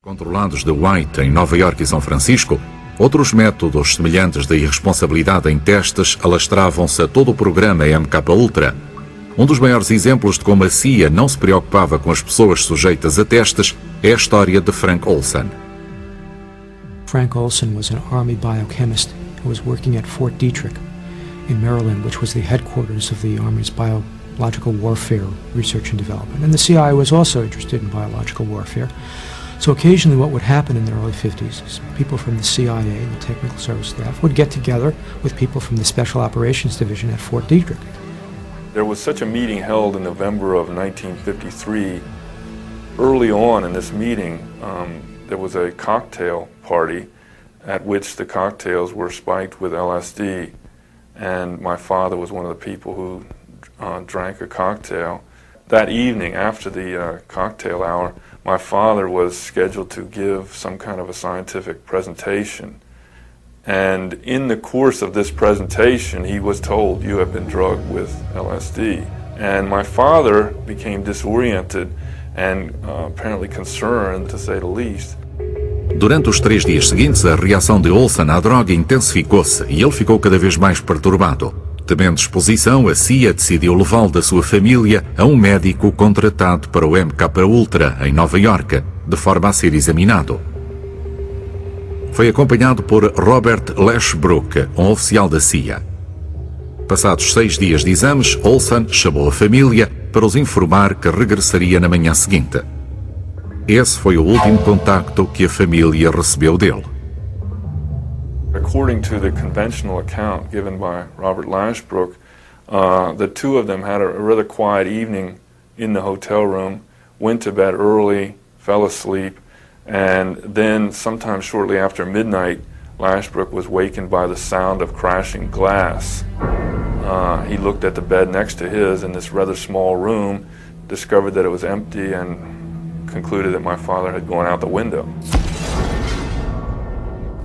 Controlados de White em Nova York e São Francisco, outros métodos semelhantes de irresponsabilidade em testes alastravam-se a todo o programa MKUltra. Um dos maiores exemplos de como a CIA não se preocupava com as pessoas sujeitas a testes é a história de Frank Olson. Frank Olson was an Army biochemist who was working at Fort Detrick in Maryland, which was the headquarters of the Army's biological warfare research and development. And the CIA was also interested in biological warfare. So occasionally what would happen in the early 50s is people from the CIA, the technical service staff, would get together with people from the Special Operations Division at Fort Detrick. There was such a meeting held in November of 1953. Early on in this meeting, there was a cocktail party at which the cocktails were spiked with LSD. And my father was one of the people who drank a cocktail. That evening, after the cocktail hour, my father was scheduled to give some kind of a scientific presentation. And in the course of this presentation, he was told, "You have been drugged with LSD." And my father became disoriented and apparently concerned, to say the least. Durante os 3 dias seguintes, a reação de Olson à droga intensificou-se e ele ficou cada vez mais perturbado. Temendo exposição, a CIA decidiu levá-lo da sua família a um médico contratado para o MKUltra, em Nova York, de forma a ser examinado. Foi acompanhado por Robert Lashbrook, um oficial da CIA. Passados 6 dias de exames, Olson chamou a família para os informar que regressaria na manhã seguinte. Esse foi o último contacto que a família recebeu dele. According to the conventional account given by Robert Lashbrook, the two of them had a rather quiet evening in the hotel room, went to bed early, fell asleep, and then sometime shortly after midnight, Lashbrook was wakened by the sound of crashing glass. He looked at the bed next to his in this rather small room, discovered that it was empty, and concluded that my father had gone out the window.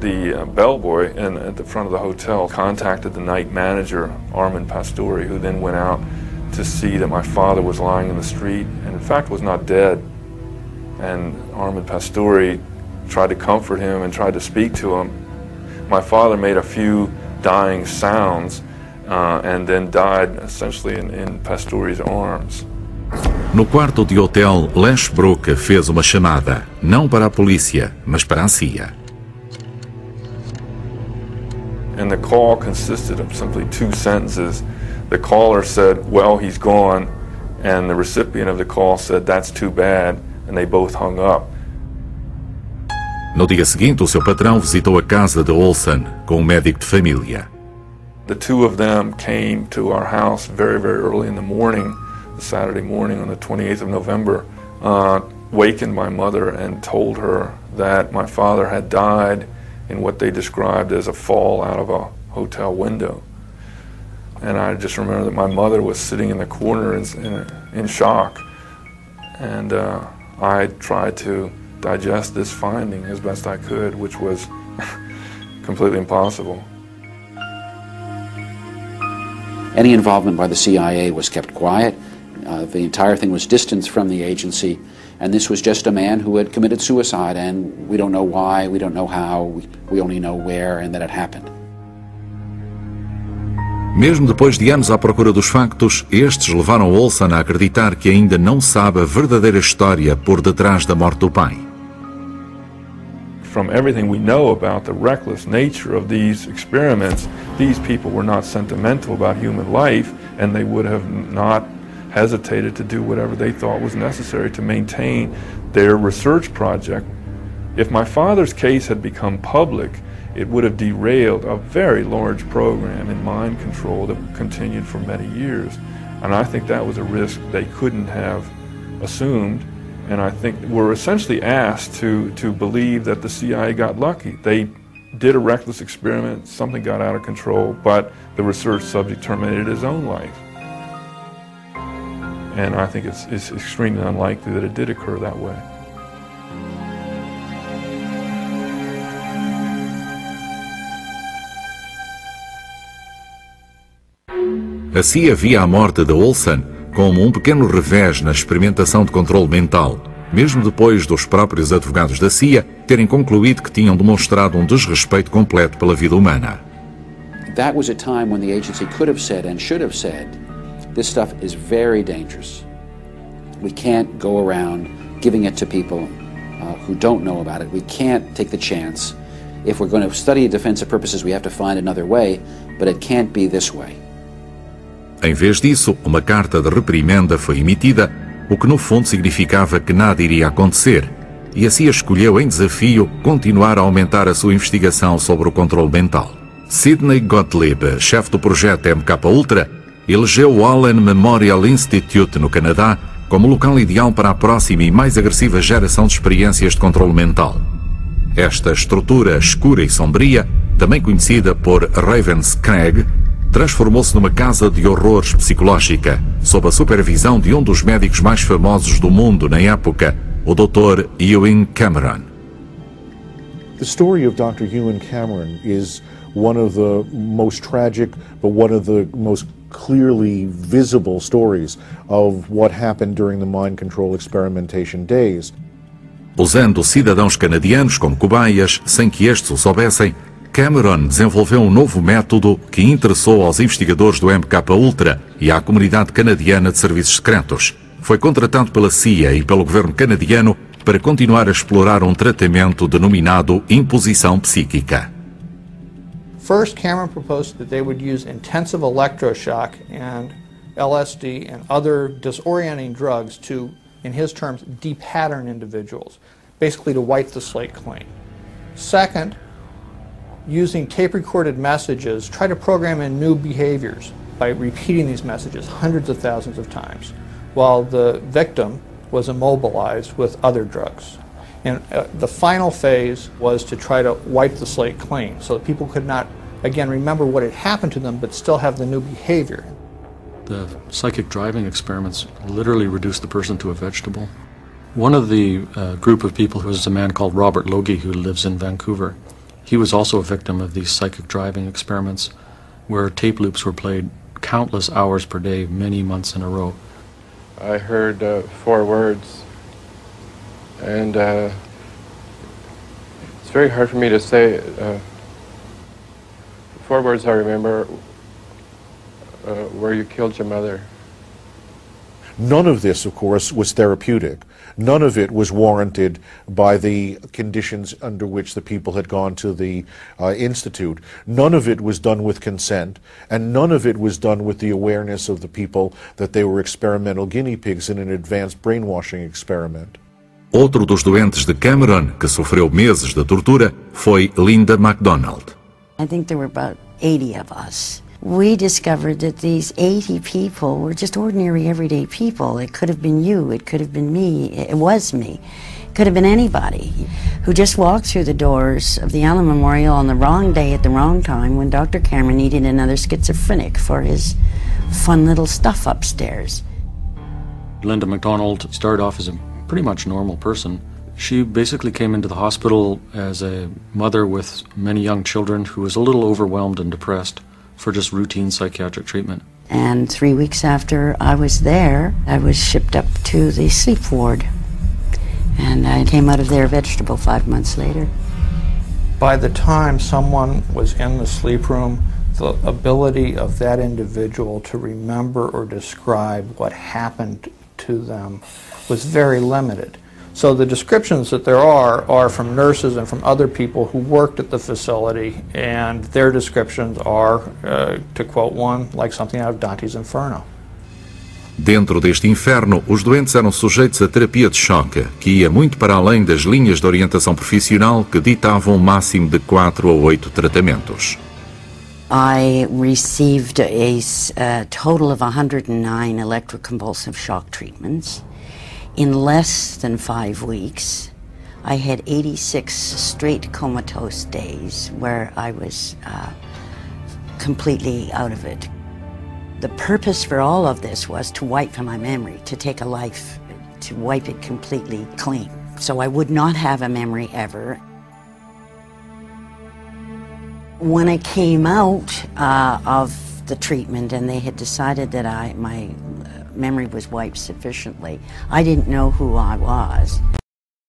The bellboy at the front of the hotel contacted the night manager, Armand Pastore, who then went out to see that my father was lying in the street and in fact was not dead. And Armand Pastore tried to comfort him and tried to speak to him. My father made a few dying sounds and then died essentially in Pastore's arms. No quarto de hotel, Lashbrook fez uma chamada, não para a polícia, mas para a CIA. And the call consisted of simply 2 sentences. The caller said, "Well, he's gone," and the recipient of the call said, "That's too bad," and they both hung up. No dia seguinte, o seu patrão visitou a casa de Olson com um médico de família. The two of them came to our house very, very early in the morning, the Saturday morning on the 28th of November, wakened my mother and told her that my father had died in what they described as a fall out of a hotel window. And I just remember that my mother was sitting in the corner in shock. And I tried to digest this finding as best I could, which was completely impossible. Any involvement by the CIA was kept quiet. The entire thing was distanced from the agency. And this was just a man who had committed suicide, and we don't know why, we don't know how, we only know where and that it happened. Mesmo depois de anos à procura dos factos, estes levaram Olson a acreditar que ainda não sabe a verdadeira história por detrás da morte do pai. From everything we know about the reckless nature of these experiments, these people were not sentimental about human life, and they would have not hesitated to do whatever they thought was necessary to maintain their research project. If my father's case had become public, it would have derailed a very large program in mind control that continued for many years. And I think that was a risk they couldn't have assumed. And I think we're essentially asked to believe that the CIA got lucky. They did a reckless experiment, something got out of control, but the research subject terminated his own life. And I think it's extremely unlikely that it did occur that way. A CIA via a morte de Olson como um pequeno revés na experimentação de controle mental, mesmo depois dos próprios advogados da CIA terem concluído que tinham demonstrado um desrespeito completo pela vida humana. That was a time when the agency could have said and should have said, this stuff is very dangerous. We can't go around giving it to people who don't know about it. We can't take the chance. If we're going to study defensive purposes, we have to find another way, but it can't be this way. Em vez disso, uma carta de reprimenda foi emitida, o que no fundo significava que nada iria acontecer, e a CIA escolheu em desafio continuar a aumentar a sua investigação sobre o controle mental. Sidney Gottlieb, chefe do projeto MKUltra, elegeu o Allen Memorial Institute no Canadá como local ideal para a próxima e mais agressiva geração de experiências de controle mental. Esta estrutura escura e sombria, também conhecida por Ravenscraig, transformou-se numa casa de horrores psicológica, sob a supervisão de um dos médicos mais famosos do mundo na época, o Dr. Ewen Cameron. The story of Dr. Ewen Cameron is one of the most tragic, but one of the most clearly visible stories of what happened during the mind control experimentation days. Usando cidadãos canadianos como cobaias, sem que estes o soubessem, Cameron desenvolveu um novo método que interessou aos investigadores do MKUltra e à comunidade canadiana de serviços secretos. Foi contratado pela CIA e pelo governo canadiano para continuar a explorar um tratamento denominado imposição psíquica. First, Cameron proposed that they would use intensive electroshock and LSD and other disorienting drugs to, in his terms, de-pattern individuals, basically to wipe the slate clean. Second, using tape-recorded messages, try to program in new behaviors by repeating these messages hundreds of thousands of times, while the victim was immobilized with other drugs. And the final phase was to try to wipe the slate clean so that people could not, again, remember what had happened to them but still have the new behavior. The psychic driving experiments literally reduced the person to a vegetable. One of the group of people was a man called Robert Logie who lives in Vancouver. He was also a victim of these psychic driving experiments where tape loops were played countless hours per day, many months in a row. I heard 4 words, and it's very hard for me to say. 4 words I remember where you killed your mother. None of this, of course, was therapeutic. None of it was warranted by the conditions under which the people had gone to the institute. None of it was done with consent, and none of it was done with the awareness of the people that they were experimental guinea pigs in an advanced brainwashing experiment. Outro dos doentes de Cameron, que sofreu meses de tortura, foi Linda MacDonald. I think there were about 80 of us. We discovered that these 80 people were just ordinary, everyday people. It could have been you, it could have been me, it was me. It could have been anybody who just walked through the doors of the Allen Memorial on the wrong day at the wrong time when Dr. Cameron needed another schizophrenic for his fun little stuff upstairs. Linda MacDonald started off as a pretty much normal person. She basically came into the hospital as a mother with many young children who was a little overwhelmed and depressed for just routine psychiatric treatment. And 3 weeks after I was there, I was shipped up to the sleep ward. And I came out of there a vegetable 5 months later. By the time someone was in the sleep room, the ability of that individual to remember or describe what happened to them was very limited. So the descriptions that there are from nurses and from other people who worked at the facility, and their descriptions are, to quote one, like something out of Dante's Inferno. Dentro deste inferno, os doentes eram sujeitos a terapia de choque, que ia muito para além das linhas de orientação profissional que ditavam um máximo de 4 a 8 tratamentos. I received a total of 109 electroconvulsive shock treatments. In less than 5 weeks, I had 86 straight comatose days where I was completely out of it. The purpose for all of this was to wipe my memory, to take a life, to wipe it completely clean. So I would not have a memory ever. When I came out of the treatment and they had decided that my memory was wiped sufficiently. I didn't know who I was.